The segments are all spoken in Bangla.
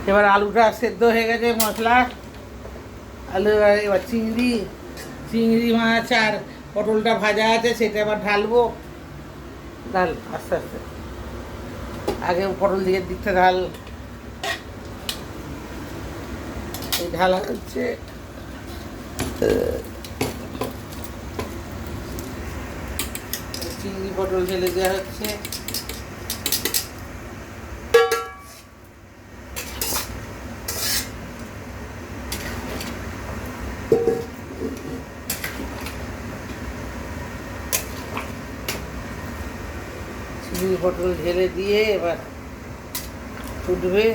এবার আলুটা সেদ্ধ হয়ে গেছে, মশলা আলু, এবার চিংড়ি চিংড়ি মাছ আর পটলটা ভাজা আছে, সেটা এবার ঢালবো। ঢাল আস্তে আস্তে, আগে পটল দিকে দিকটা ঢাল। এই ঢালা হচ্ছে, চিংড়ি পটল ঢেলে দেওয়া হচ্ছে। চিংড়ি পটল ঢেলে দিয়ে এবার ফুটবে।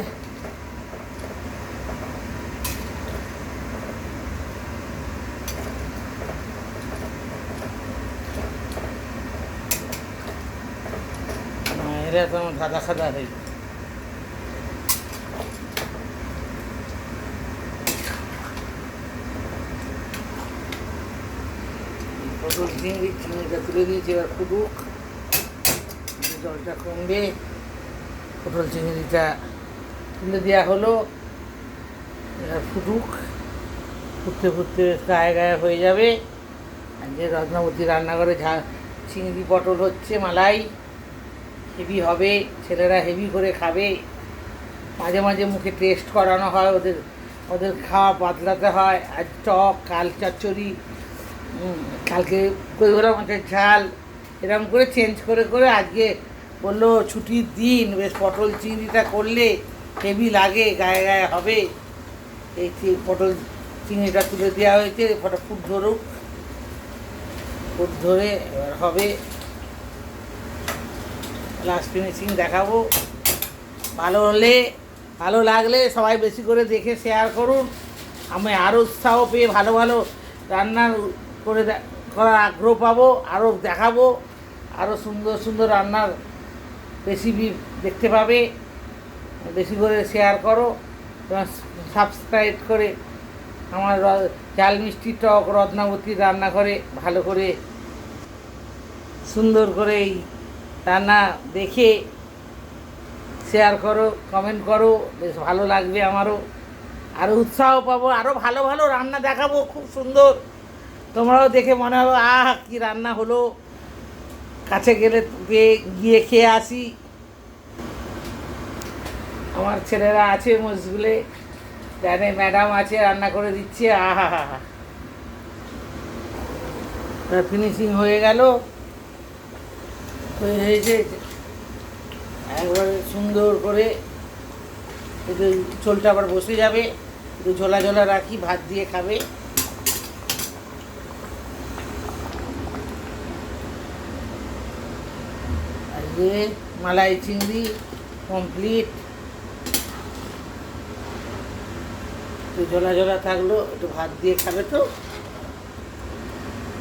এরা তো আমার খাদা খাদা হয়ে গেছে। পটল চিংড়িটা তুলে দিয়েছি, এবার ফুটুক, জলটা কমবে। পটল চিংড়িটা তুলে দেওয়া হলো, এবার ফুটুক, ফুটতে ফুটতে গায়ে গায়ে হয়ে যাবে। আর যে রত্নাবতী রান্নাঘরে চিংড়ি পটল হচ্ছে মালাই, হেভি হবে, ছেলেরা হেভি করে খাবে। মাঝে মাঝে মুখে টেস্ট করানো হয়, ওদের ওদের খাওয়া বদলাতে হয়। আজ টক, কাল চচ্চড়ি, কালকে কৈগোলা মাছের ঝাল, এরকম করে চেঞ্জ করে করে আজকে বললো ছুটির দিন, বেশ পটল চিংড়িটা করলে হেভি লাগে, গায়ে গায়ে হবে। এই পটল চিংড়িটা তুলে দেওয়া হয়েছে, ফুট ধরুক, ফুট ধরে এবার হবে। লাস্ট ফিনিশিং দেখাবো। ভালো হলে, ভালো লাগলে সবাই বেশি করে দেখে শেয়ার করুন। আমি আরও উৎসাহ পেয়ে ভালো ভালো রান্নার করে করার আগ্রহ পাবো, আরও দেখাবো, আরও সুন্দর সুন্দর রান্নার রেসিপি দেখতে পাবে। বেশি করে শেয়ার করো, সাবস্ক্রাইব করে আমার ঝাল মিষ্টি টক রত্নাবতীর রান্নাঘরে ভালো করে সুন্দর করে এই রান্না দেখে শেয়ার করো, কমেন্ট করো, বেশ ভালো লাগবে আমারও, আরও উৎসাহ পাবো, আরও ভালো ভালো রান্না দেখাবো খুব সুন্দর। তোমরাও দেখে মনে হবে আহ কী রান্না হলো, কাছে গেলে গিয়ে খেয়ে আসি। আমার ছেলেরা আছে মসগুলে, জানে ম্যাডাম আছে রান্না করে দিচ্ছে, আহা হা হা। ফিনিশিং হয়ে গেল, হয়েছে একবারে সুন্দর করে। একটু ঝোলটা আবার বসে যাবে, একটু ঝোলা ঝোলা রাখি, ভাত দিয়ে খাবে। আর যে মালাই চিংড়ি কমপ্লিট, একটু ঝোলা ঝোলা থাকলো, একটু ভাত দিয়ে খাবে তো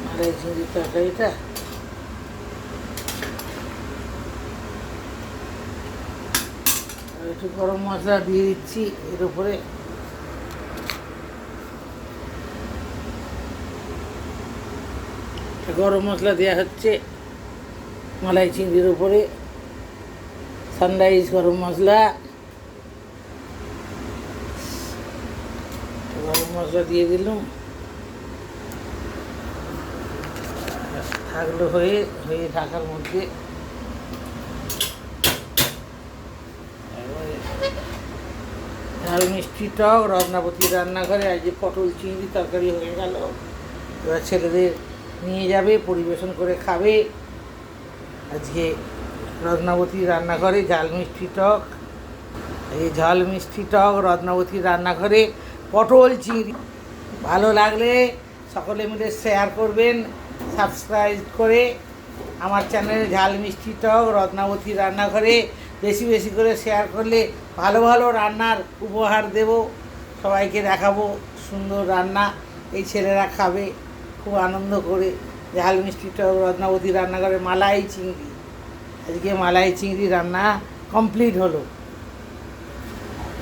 মালাই চিংড়ির তরকারিটা। একটু গরম মশলা দিয়ে দিচ্ছি এর উপরে। গরম মশলা দেওয়া হচ্ছে মালাই চিংড়ির উপরে, সানরাইজ গরম মশলা। গরম মশলা দিয়ে দিলাম, থাকলো হয়ে হয়ে ঢাকার মধ্যে। ঝাল মিষ্টি টক রত্নাবতী রান্নাঘরে আজ যে পটল চিংড়ি তরকারি হয়ে গেল। এবার ছেলেদের নিয়ে যাবে, পরিবেশন করে খাবে। আজকে রত্নাবতী রান্নাঘরে ঝাল মিষ্টি টক, এই ঝাল মিষ্টি টক রত্নাবতী রান্নাঘরে পটল চিংড়ি। ভালো লাগলে সকলে মিলে শেয়ার করবেন, সাবস্ক্রাইব করে আমার চ্যানেলে ঝাল মিষ্টি টক রত্নাবতী রান্নাঘরে বেশি বেশি করে শেয়ার করলে ভালো ভালো রান্নার উপহার দেব, সবাইকে দেখাবো সুন্দর রান্না। এই ছেলেরা খাবে খুব আনন্দ করে। ঝাল মিষ্টি টক রত্নাবতী রান্নাঘরে মালাই চিংড়ি, আজকে মালাই চিংড়ি রান্না কমপ্লিট হলো।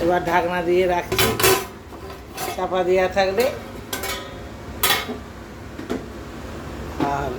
এবার ঢাকনা দিয়ে রাখছি, চাপা দেওয়া থাকলে আর